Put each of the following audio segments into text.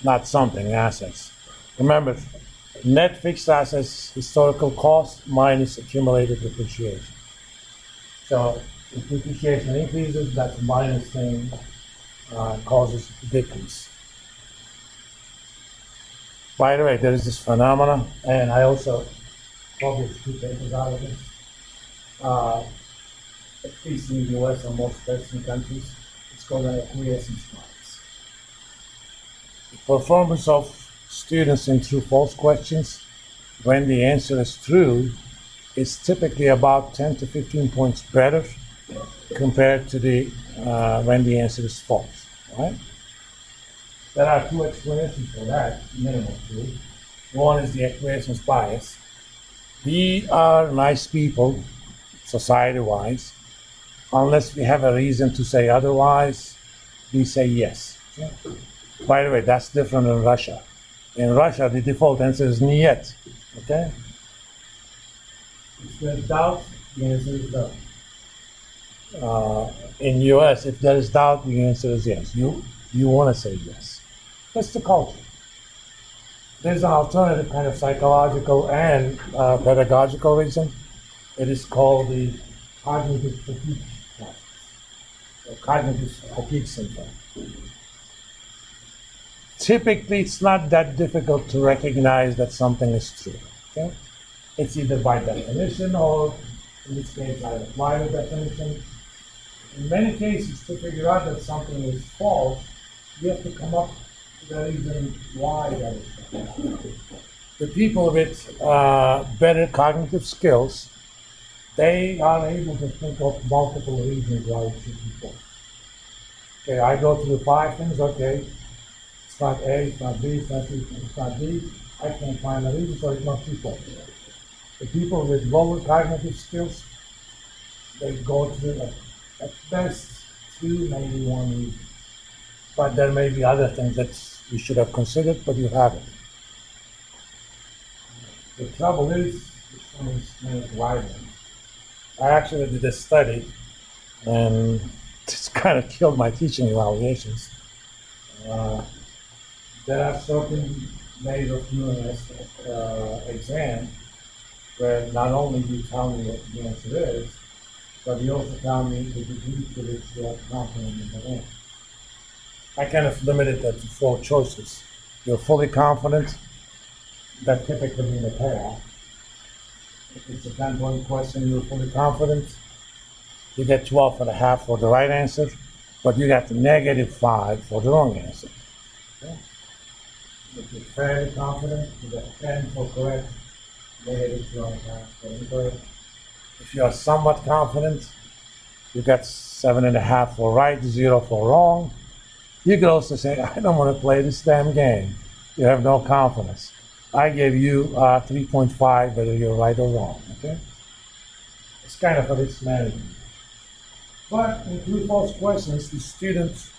not something, assets. Remember, net fixed assets, historical cost minus accumulated depreciation. So if depreciation increases, that minus thing causes a decrease. By the way, there is this phenomenon, and I also published 2 papers out of this. At least in the US and most Western countries, it's called an acquiescence bias. The performance of students in true-false questions, when the answer is true, is typically about 10 to 15 points better compared to the when the answer is false. Right? There are 2 explanations for that, minimum 2. One is the acquiescence bias. We are nice people, society-wise. Unless we have a reason to say otherwise, we say yes. By the way, that's different in Russia. In Russia, the default answer is niet. Okay? If there's doubt, the answer is no. In US, if there is doubt, the answer is yes. You want to say yes. That's the culture. There's an alternative kind of psychological and pedagogical reason. It is called the cognitive fatigue process, or cognitive fatigue syndrome. Typically, it's not that difficult to recognize that something is true. Okay? It's either by definition or, in this case, I apply the definition. In many cases, to figure out that something is false, you have to come up with a reason why that is false. The people with better cognitive skills, they are able to think of multiple reasons why it should be false. Okay, I go through 5 things, okay, it's not A, it's not B, it's not C, it's not D. I can't find a reason, so it must be false. The people with lower cognitive skills, they go through at best 2, maybe 1 reason. But there may be other things that you should have considered, but you haven't. The trouble is, this one is widening. I actually did a study, and it's kind of killed my teaching evaluations. There are certain ways of doing this exam where not only do you tell me what the answer is, but you also tell me the degree to which you are confident in the answer. I kind of limited that to 4 choices. You're fully confident, that typically means a payoff. If it's a 10-point question, you're fully confident, you get 12.5 for the right answer, but you got -5 for the wrong answer. Okay? If you're fairly confident, you get 10 for correct, -2.5 for incorrect. If you are somewhat confident, you got 7.5 for right, 0 for wrong. You could also say, I don't want to play this damn game. You have no confidence. I gave you 3.5 whether you're right or wrong, okay? It's kind of a risk management. But in true-false questions, the students,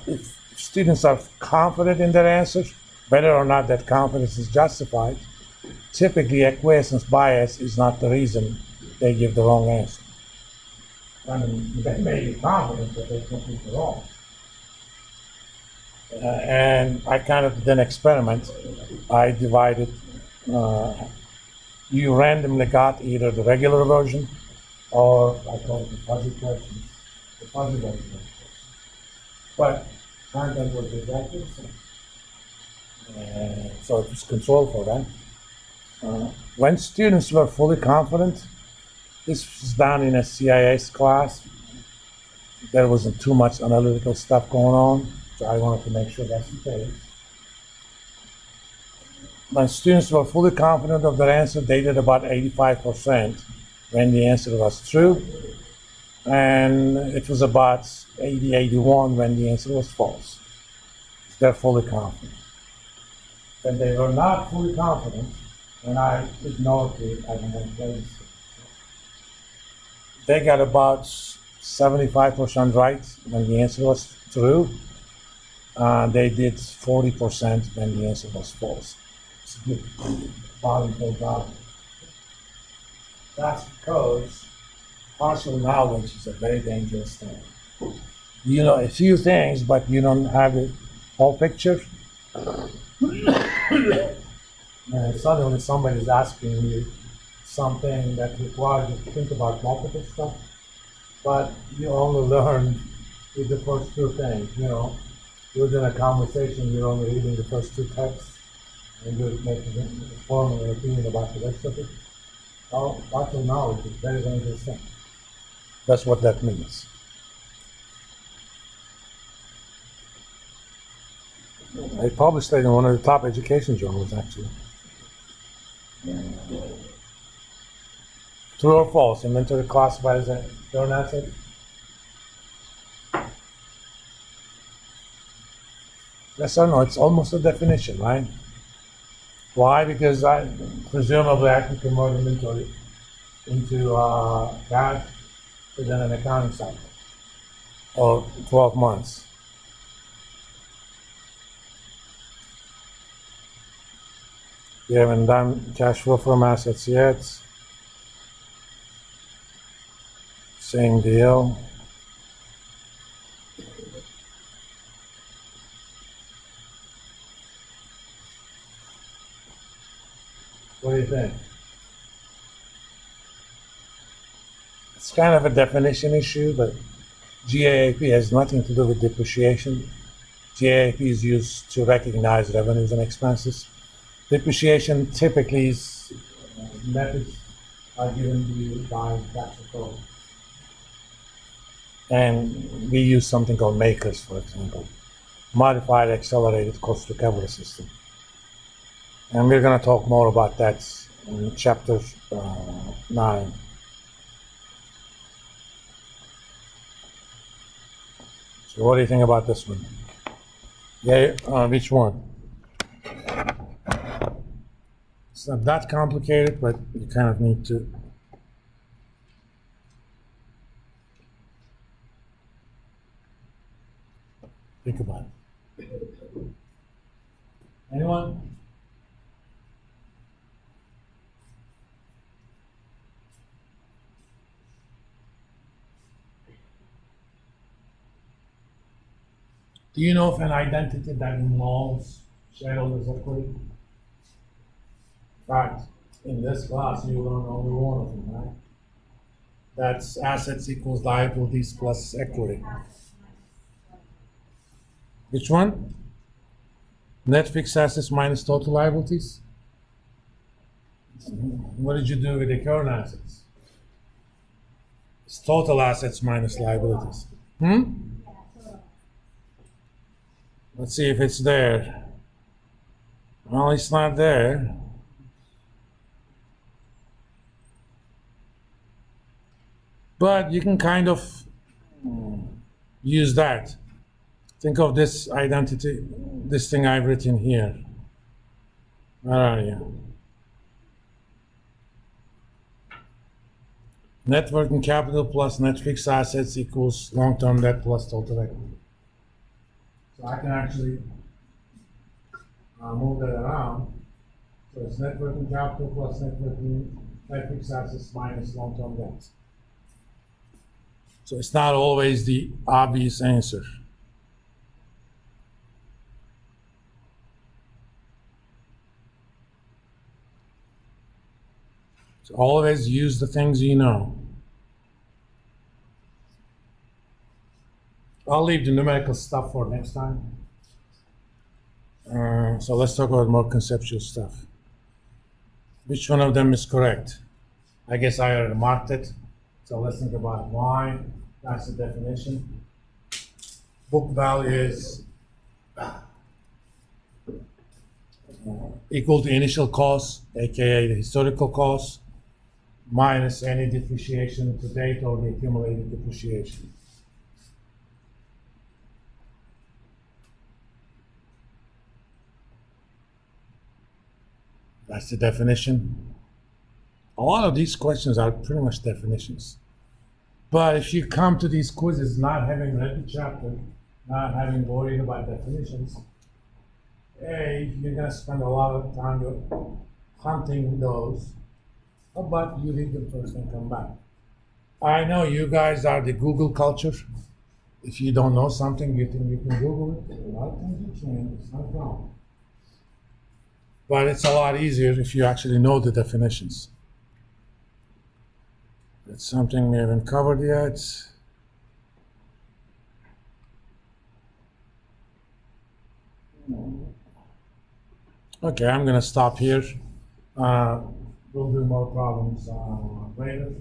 if students are confident in their answers, whether or not that confidence is justified, typically acquiescence bias is not the reason they give the wrong answer. I mean, they may be confident, but they're completely wrong. And I kind of did an experiment. I divided, you randomly got either the regular version or I call it the fuzzy questions, the fuzzy version. But content was exactly the same. So it was controlled for that. When students were fully confident, this was done in a CIS class. There wasn't too much analytical stuff going on, so I wanted to make sure that's the case. When students were fully confident of their answer, they did about 85% when the answer was true, and it was about 81 when the answer was false. They're fully confident. When they were not fully confident, and I ignored it, I don't want to play this. They got about 75% right when the answer was true. They did 40% when the answer was false. It's a good volume problem. That's because partial knowledge is a very dangerous thing. You know a few things, but you don't have it whole picture. And suddenly somebody is asking you something that requires you to think about multiple stuff, but you only learn with the first two things, Within a conversation, you're only reading the first two texts, and you're making a forming an opinion about the rest of it. Well, lots of knowledge is very dangerous thing. That's what that means. They published it in one of the top education journals, actually. True or false? Inventory classified as a current asset? Yes or no? It's almost a definition, right? Why? Because presumably I can convert inventory into cash within an accounting cycle or 12 months. You haven't done cash flow from assets yet. Same deal. What do you think? It's kind of a definition issue, but GAAP has nothing to do with depreciation. GAAP is used to recognize revenues and expenses. Depreciation typically is methods are given to you by tax code. And we use something called MACRS, for example, Modified Accelerated Cost Recovery System. And we're going to talk more about that in chapter 9. So what do you think about this one? Yeah, which one? It's not that complicated, but you kind of need to think about it. Anyone? Do you know of an identity that involves shareholders' equity? In fact, in this class, you learn only one of them, right? That's assets equals liabilities plus equity. Which one? Net fixed assets minus total liabilities? What did you do with the current assets? It's total assets minus liabilities. Let's see if it's there. Well, it's not there. But you can kind of use that. Think of this identity, this thing I've written here. Where are you? Net working capital plus net fixed assets equals long-term debt plus total equity. So I can actually move that around. So it's net working capital plus net fixed assets minus long-term debt. So it's not always the obvious answer. So always use the things you know. I'll leave the numerical stuff for next time. So let's talk about more conceptual stuff. Which one of them is correct? I guess I already marked it. So let's think about why. That's the definition. Book value is equal to initial cost, aka the historical cost, minus any depreciation to date or the accumulated depreciation. That's the definition. A lot of these questions are pretty much definitions. But if you come to these quizzes not having read the chapter, not having worried about definitions, A, you're going to spend a lot of time hunting those. How about you read them first and come back? I know you guys are the Google culture. If you don't know something, you can Google it. A lot of things you can, it's not a problem. But it's a lot easier if you actually know the definitions. It's something we haven't covered yet. Okay, I'm gonna stop here. We'll do more problems later.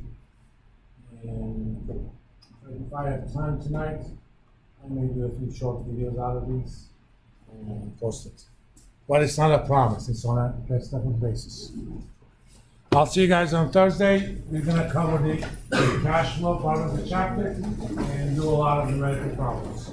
And if I have time tonight, I may do a few short videos out of these and post it. But it's not a promise, it's on a case-study basis. I'll see you guys on Thursday. We're gonna cover the cash flow part of the chapter and do a lot of numerical problems.